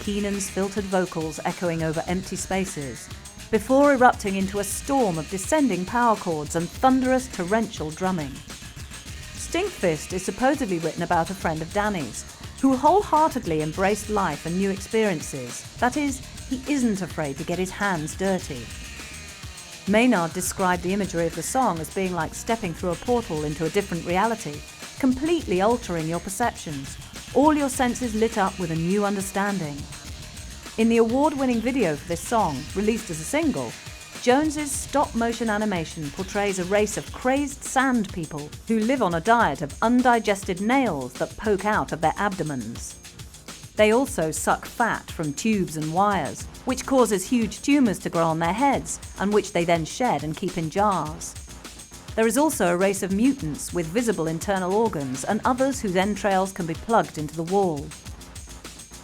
C: Keenan's filtered vocals echoing over empty spaces, before erupting into a storm of descending power chords and thunderous torrential drumming. Stinkfist is supposedly written about a friend of Danny's, who wholeheartedly embraced life and new experiences. That is, he isn't afraid to get his hands dirty. Maynard described the imagery of the song as being like stepping through a portal into a different reality, completely altering your perceptions, all your senses lit up with a new understanding. In the award-winning video for this song, released as a single, Jones's stop-motion animation portrays a race of crazed sand people who live on a diet of undigested nails that poke out of their abdomens. They also suck fat from tubes and wires, which causes huge tumours to grow on their heads, and which they then shed and keep in jars. There is also a race of mutants with visible internal organs and others whose entrails can be plugged into the wall.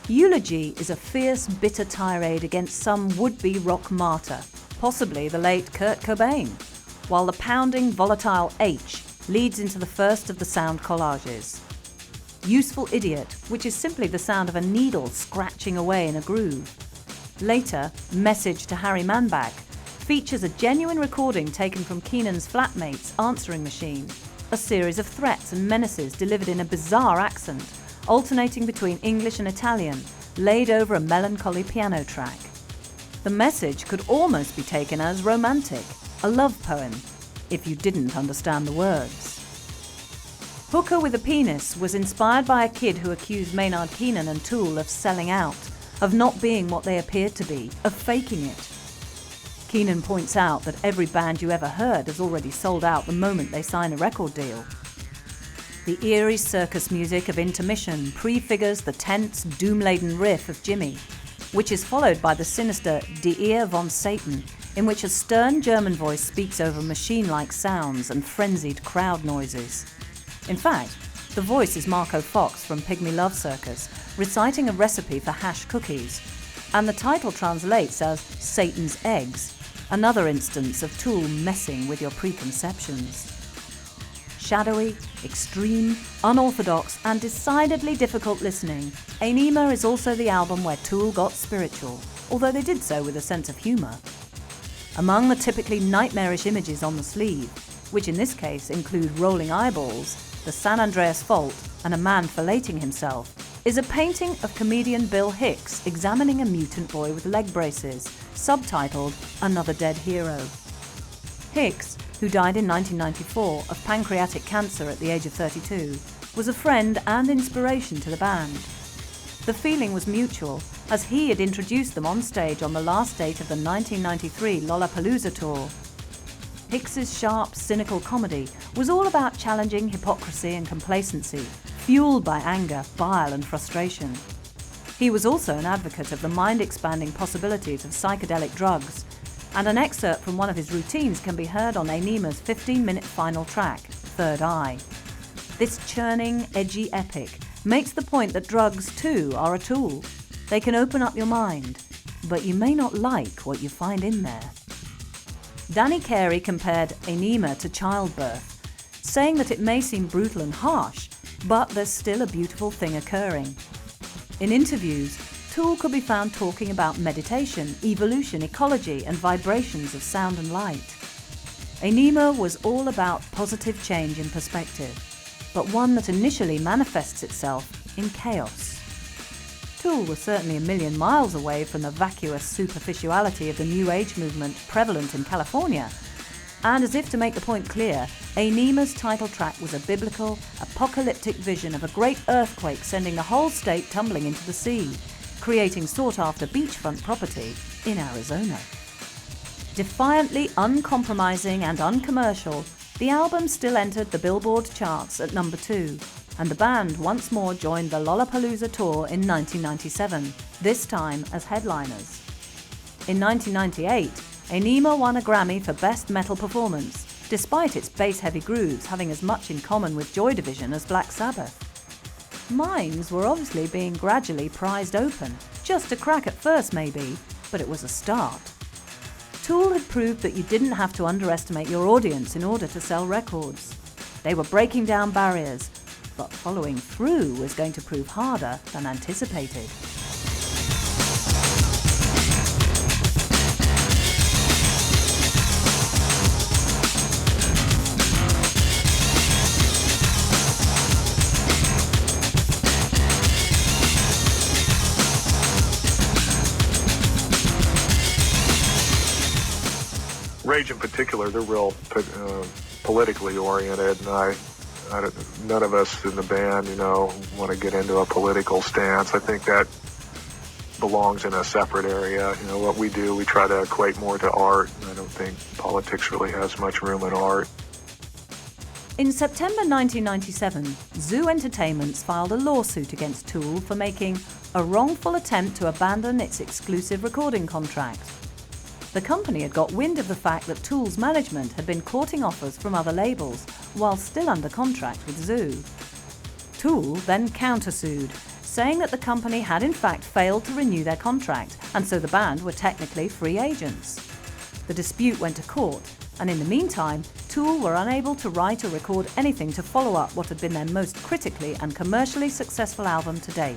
C: Eulogy is a fierce, bitter tirade against some would-be rock martyr, possibly the late Kurt Cobain, while the pounding, volatile H leads into the first of the sound collages. Useful Idiot, which is simply the sound of a needle scratching away in a groove. Later, Message to Harry Manbach features a genuine recording taken from Keenan's flatmate's answering machine, a series of threats and menaces delivered in a bizarre accent, alternating between English and Italian, laid over a melancholy piano track. The message could almost be taken as romantic, a love poem, if you didn't understand the words. Hooker with a Penis was inspired by a kid who accused Maynard Keenan and Tool of selling out, of not being what they appeared to be, of faking it. Keenan points out that every band you ever heard has already sold out the moment they sign a record deal. The eerie circus music of Intermission prefigures the tense, doom-laden riff of Jimmy, which is followed by the sinister Die Ehe von Satan, in which a stern German voice speaks over machine-like sounds and frenzied crowd noises. In fact, the voice is Marco Fox from Pygmy Love Circus, reciting a recipe for hash cookies, and the title translates as Satan's Eggs, another instance of Tool messing with your preconceptions. Shadowy, extreme, unorthodox, and decidedly difficult listening, Anew is also the album where Tool got spiritual, although they did so with a sense of humour. Among the typically nightmarish images on the sleeve, which in this case include rolling eyeballs, The San Andreas Fault and a Man Filleting Himself, is a painting of comedian Bill Hicks examining a mutant boy with leg braces, subtitled Another Dead Hero. Hicks, who died in 1994 of pancreatic cancer at the age of 32, was a friend and inspiration to the band. The feeling was mutual, as he had introduced them on stage on the last date of the 1993 Lollapalooza tour. Hicks's sharp, cynical comedy was all about challenging hypocrisy and complacency, fueled by anger, bile and frustration. He was also an advocate of the mind-expanding possibilities of psychedelic drugs, and an excerpt from one of his routines can be heard on Anew's 15-minute final track, Third Eye. This churning, edgy epic makes the point that drugs, too, are a tool. They can open up your mind, but you may not like what you find in there. Danny Carey compared Anew to childbirth, saying that it may seem brutal and harsh, but there's still a beautiful thing occurring. In interviews, Tool could be found talking about meditation, evolution, ecology, and vibrations of sound and light. Anew was all about positive change in perspective, but one that initially manifests itself in chaos. Tool was certainly a million miles away from the vacuous superficiality of the New Age movement prevalent in California, and as if to make the point clear, Anew's title track was a biblical, apocalyptic vision of a great earthquake sending the whole state tumbling into the sea, creating sought-after beachfront property in Arizona. Defiantly uncompromising and uncommercial, the album still entered the Billboard charts at number 2, and the band once more joined the Lollapalooza tour in 1997, this time as headliners. In 1998, Anew won a Grammy for Best Metal Performance, despite its bass-heavy grooves having as much in common with Joy Division as Black Sabbath. Minds were obviously being gradually prized open, just a crack at first maybe, but it was a start. Tool had proved that you didn't have to underestimate your audience in order to sell records. They were breaking down barriers, but following through was going to prove harder than anticipated.
E: Rage in particular, they're real politically oriented, and none of us in the band, want to get into a political stance. I think that belongs in a separate area. What we do, we try to equate more to art. I don't think politics really has much room in art.
C: In September 1997, Zoo Entertainments filed a lawsuit against Tool for making a wrongful attempt to abandon its exclusive recording contract. The company had got wind of the fact that Tool's management had been courting offers from other labels while still under contract with Zoo. Tool then countersued, saying that the company had in fact failed to renew their contract, and so the band were technically free agents. The dispute went to court, and in the meantime, Tool were unable to write or record anything to follow up what had been their most critically and commercially successful album to date.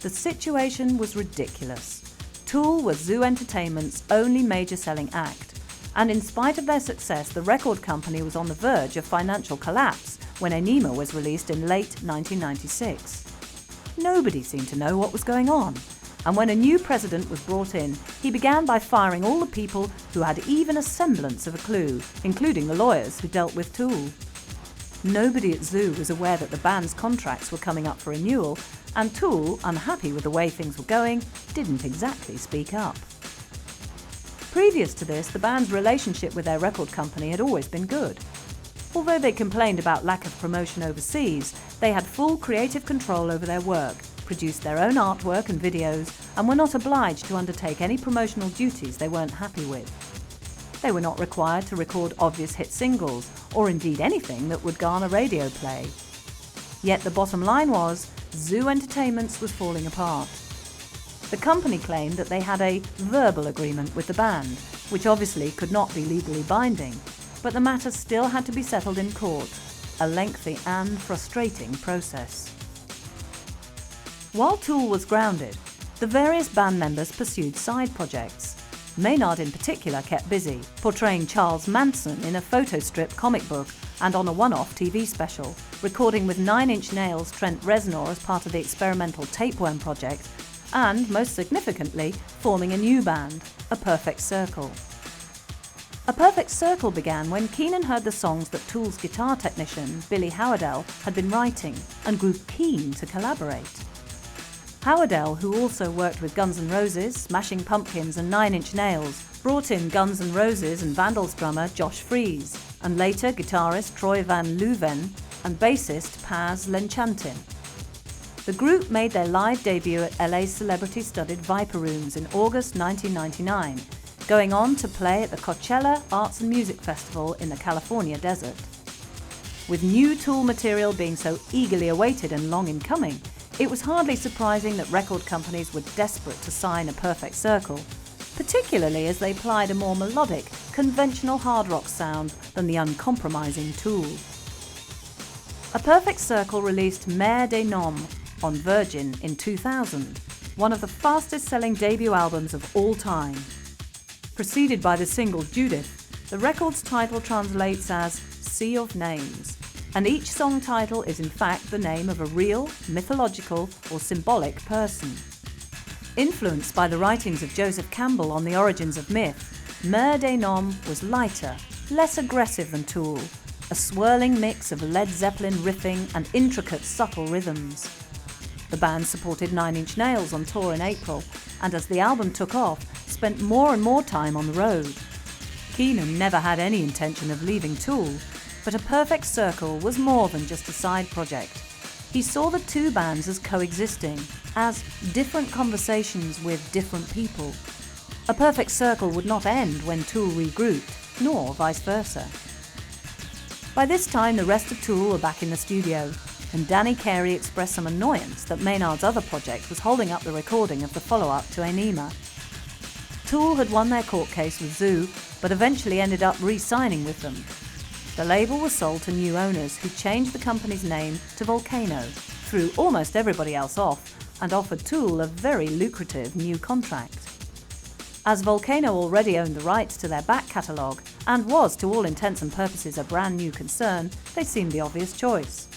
C: The situation was ridiculous. Tool was Zoo Entertainment's only major selling act, and in spite of their success, the record company was on the verge of financial collapse when Anew was released in late 1996. Nobody seemed to know what was going on, and when a new president was brought in, he began by firing all the people who had even a semblance of a clue, including the lawyers who dealt with Tool. Nobody at Zoo was aware that the band's contracts were coming up for renewal, and Tool, unhappy with the way things were going, didn't exactly speak up. Previous to this, the band's relationship with their record company had always been good. Although they complained about lack of promotion overseas, they had full creative control over their work, produced their own artwork and videos, and were not obliged to undertake any promotional duties they weren't happy with. They were not required to record obvious hit singles, or indeed anything that would garner radio play. Yet the bottom line was, Zoo Entertainments was falling apart. The company claimed that they had a verbal agreement with the band, which obviously could not be legally binding, but the matter still had to be settled in court, a lengthy and frustrating process. While Tool was grounded, the various band members pursued side projects. Maynard in particular kept busy, portraying Charles Manson in a photo strip comic book and on a one-off TV special, recording with Nine Inch Nails' Trent Reznor as part of the experimental Tapeworm project, and, most significantly, forming a new band, A Perfect Circle. A Perfect Circle began when Keenan heard the songs that Tool's guitar technician, Billy Howardell, had been writing, and grew keen to collaborate. Howardell, who also worked with Guns N' Roses, Smashing Pumpkins and Nine Inch Nails, brought in Guns N' Roses and Vandals drummer Josh Freese, and later guitarist Troy Van Leuven and bassist Paz Lenchantin. The group made their live debut at LA's celebrity-studded Viper Rooms in August 1999, going on to play at the Coachella Arts and Music Festival in the California desert. With new Tool material being so eagerly awaited and long in coming, it was hardly surprising that record companies were desperate to sign A Perfect Circle, particularly as they plied a more melodic, conventional hard rock sound than the uncompromising Tool. A Perfect Circle released Mère des Noms on Virgin in 2000, one of the fastest-selling debut albums of all time. Preceded by the single Judith, the record's title translates as Sea of Names, and each song title is in fact the name of a real, mythological or symbolic person. Influenced by the writings of Joseph Campbell on the origins of myth, Mère des Noms was lighter, less aggressive than Tool, a swirling mix of Led Zeppelin riffing and intricate, subtle rhythms. The band supported Nine Inch Nails on tour in April, and as the album took off, spent more and more time on the road. Keenan never had any intention of leaving Tool, but A Perfect Circle was more than just a side project. He saw the two bands as coexisting, as different conversations with different people. A Perfect Circle would not end when Tool regrouped, nor vice versa. By this time, the rest of Tool were back in the studio, and Danny Carey expressed some annoyance that Maynard's other project was holding up the recording of the follow-up to Enema. Tool had won their court case with Zoo, but eventually ended up re-signing with them. The label was sold to new owners who changed the company's name to Volcano, threw almost everybody else off, and offered Tool a very lucrative new contract. As Volcano already owned the rights to their back catalogue, and was to all intents and purposes a brand new concern, they seemed the obvious choice.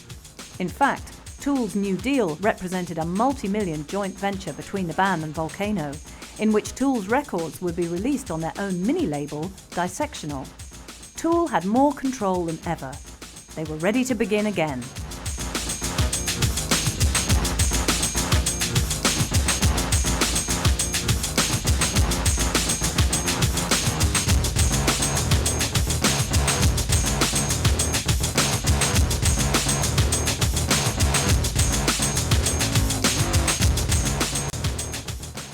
C: In fact, Tool's new deal represented a multi-million joint venture between the band and Volcano, in which Tool's records would be released on their own mini-label, Dissectional. Tool had more control than ever. They were ready to begin again.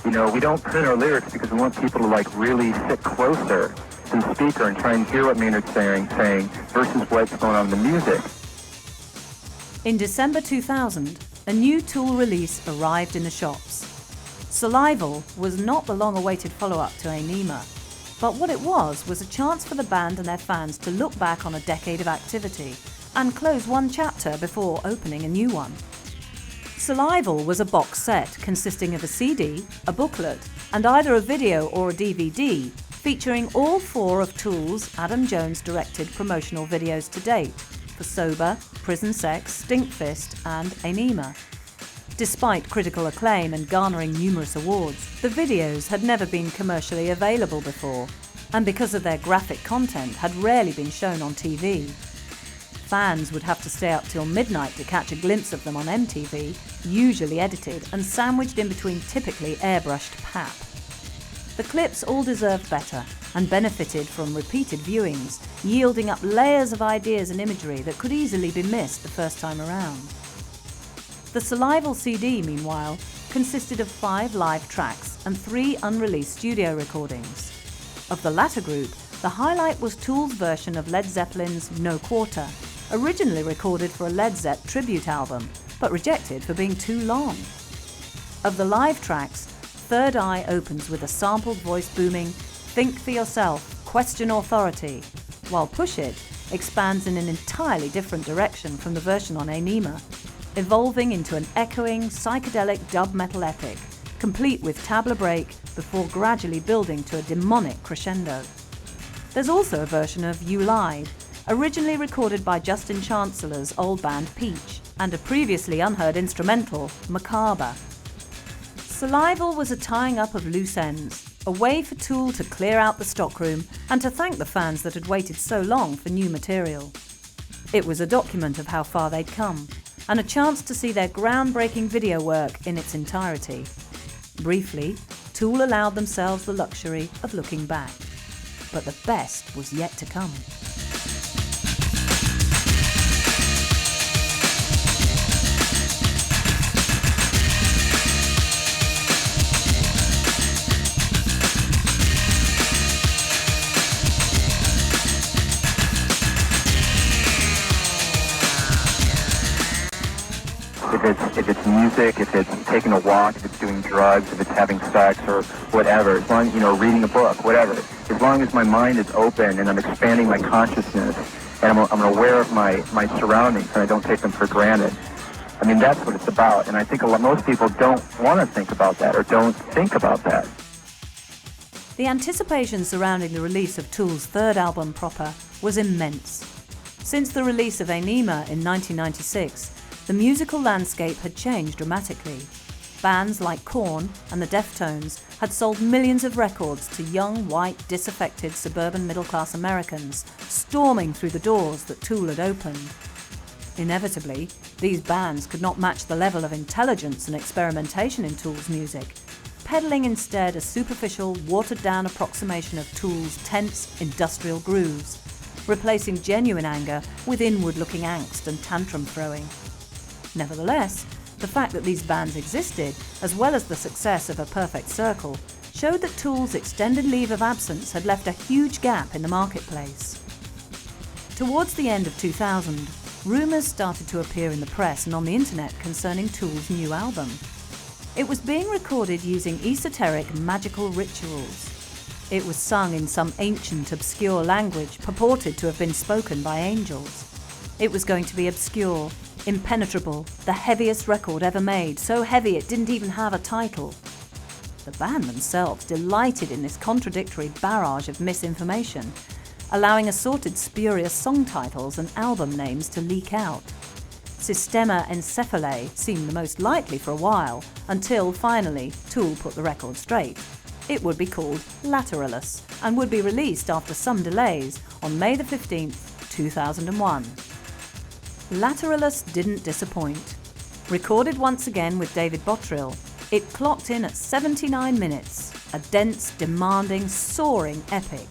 B: You know, we don't print our lyrics because we want people to really sit closer to the speaker and try and hear what Maynard's saying versus what's going on in the music.
C: In December 2000, a new Tool release arrived in the shops. Salival was not the long-awaited follow-up to Enema, but what it was a chance for the band and their fans to look back on a decade of activity and close one chapter before opening a new one. Salival was a box set consisting of a CD, a booklet, and either a video or a DVD featuring all four of Tool's Adam Jones-directed promotional videos to date for Sober, Prison Sex, Stinkfist, and Enema. Despite critical acclaim and garnering numerous awards, the videos had never been commercially available before, and because of their graphic content had rarely been shown on TV. Fans would have to stay up till midnight to catch a glimpse of them on MTV, usually edited and sandwiched in between typically airbrushed pap. The clips all deserved better and benefited from repeated viewings, yielding up layers of ideas and imagery that could easily be missed the first time around. The Salival CD, meanwhile, consisted of 5 live tracks and 3 unreleased studio recordings. Of the latter group, the highlight was Tool's version of Led Zeppelin's No Quarter, originally recorded for a Led Zepp tribute album, but rejected for being too long. Of the live tracks, Third Eye opens with a sampled voice booming, "Think for yourself, question authority," while Push It expands in an entirely different direction from the version on Enema, evolving into an echoing, psychedelic dub metal epic complete with tabla break before gradually building to a demonic crescendo. There's also a version of You Lied, originally recorded by Justin Chancellor's old band Peach, and a previously unheard instrumental, Macabre. Salival was a tying up of loose ends, a way for Tool to clear out the stockroom and to thank the fans that had waited so long for new material. It was a document of how far they'd come, and a chance to see their groundbreaking video work in its entirety. Briefly, Tool allowed themselves the luxury of looking back. But the best was yet to come.
B: If it's music, if it's taking a walk, if it's doing drugs, if it's having sex or whatever, as long as, reading a book, whatever, as long as my mind is open and I'm expanding my consciousness and I'm aware of my surroundings and I don't take them for granted. I mean, that's what it's about. And I think most people don't want to think about that or don't think about that.
C: The anticipation surrounding the release of Tool's third album proper was immense. Since the release of Anew in 1996, the musical landscape had changed dramatically. Bands like Korn and the Deftones had sold millions of records to young, white, disaffected suburban middle-class Americans, storming through the doors that Tool had opened. Inevitably, these bands could not match the level of intelligence and experimentation in Tool's music, peddling instead a superficial, watered-down approximation of Tool's tense, industrial grooves, replacing genuine anger with inward-looking angst and tantrum-throwing. Nevertheless, the fact that these bands existed, as well as the success of A Perfect Circle, showed that Tool's extended leave of absence had left a huge gap in the marketplace. Towards the end of 2000, rumours started to appear in the press and on the internet concerning Tool's new album. It was being recorded using esoteric, magical rituals. It was sung in some ancient, obscure language purported to have been spoken by angels. It was going to be obscure, impenetrable, the heaviest record ever made, so heavy it didn't even have a title. The band themselves delighted in this contradictory barrage of misinformation, allowing assorted spurious song titles and album names to leak out. Systema Encephalae seemed the most likely for a while, until finally Tool put the record straight. It would be called Lateralus and would be released after some delays on May the 15th, 2001. Lateralus didn't disappoint. Recorded once again with David Bottrill, it clocked in at 79 minutes, a dense, demanding, soaring epic.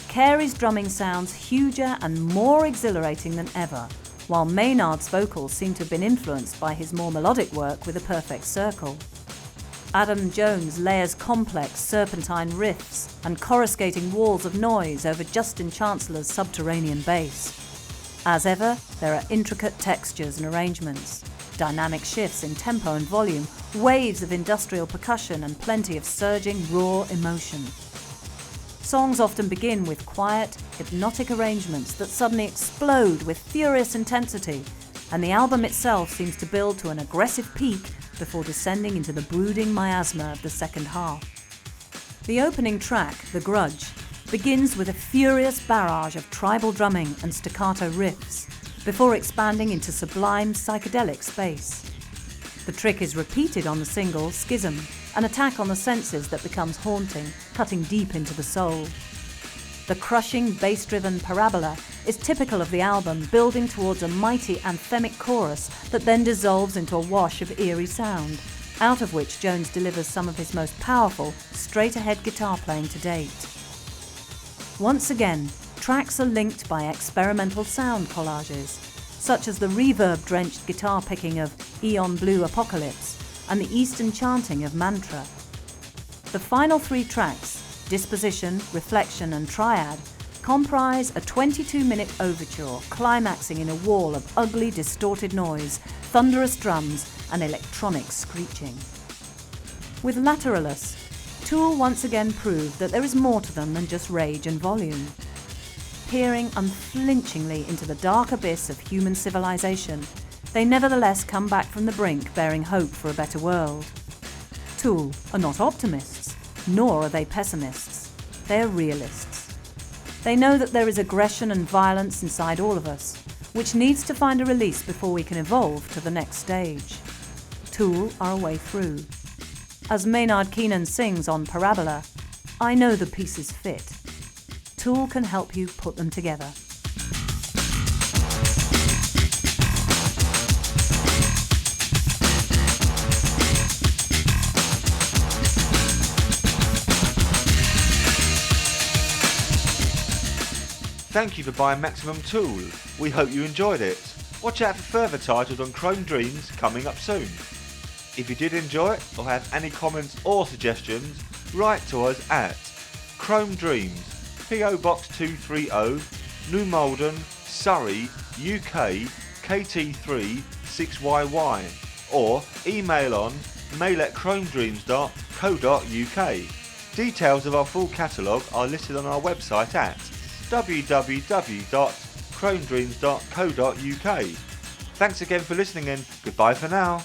C: Carey's drumming sounds huger and more exhilarating than ever, while Maynard's vocals seem to have been influenced by his more melodic work with A Perfect Circle. Adam Jones layers complex, serpentine riffs and coruscating walls of noise over Justin Chancellor's subterranean bass. As ever, there are intricate textures and arrangements, dynamic shifts in tempo and volume, waves of industrial percussion and plenty of surging, raw emotion. Songs often begin with quiet, hypnotic arrangements that suddenly explode with furious intensity, and the album itself seems to build to an aggressive peak before descending into the brooding miasma of the second half. The opening track, The Grudge, begins with a furious barrage of tribal drumming and staccato riffs, before expanding into sublime psychedelic space. The trick is repeated on the single Schism, an attack on the senses that becomes haunting, cutting deep into the soul. The crushing, bass-driven parabola is typical of the album, building towards a mighty anthemic chorus that then dissolves into a wash of eerie sound, out of which Jones delivers some of his most powerful, straight-ahead guitar playing to date. Once again, tracks are linked by experimental sound collages, such as the reverb-drenched guitar picking of Eon Blue Apocalypse and the Eastern chanting of Mantra. The final three tracks, Disposition, Reflection and Triad, comprise a 22-minute overture climaxing in a wall of ugly, distorted noise, thunderous drums and electronic screeching. With Lateralus, Tool once again proved that there is more to them than just rage and volume. Peering unflinchingly into the dark abyss of human civilization, they nevertheless come back from the brink bearing hope for a better world. Tool are not optimists, nor are they pessimists. They are realists. They know that there is aggression and violence inside all of us, which needs to find a release before we can evolve to the next stage. Tool are a way through. As Maynard Keenan sings on Parabola, I know the pieces fit. Tool can help you put them together.
A: Thank you for buying Maximum Tool. We hope you enjoyed it. Watch out for further titles on Chrome Dreams coming up soon. If you did enjoy it or have any comments or suggestions, write to us at Chrome Dreams, PO Box 230, New Malden, Surrey, UK, KT3 6YY, or email on mail@chromedreams.co.uk. Details of our full catalogue are listed on our website at www.chromedreams.co.uk. Thanks again for listening and goodbye for now.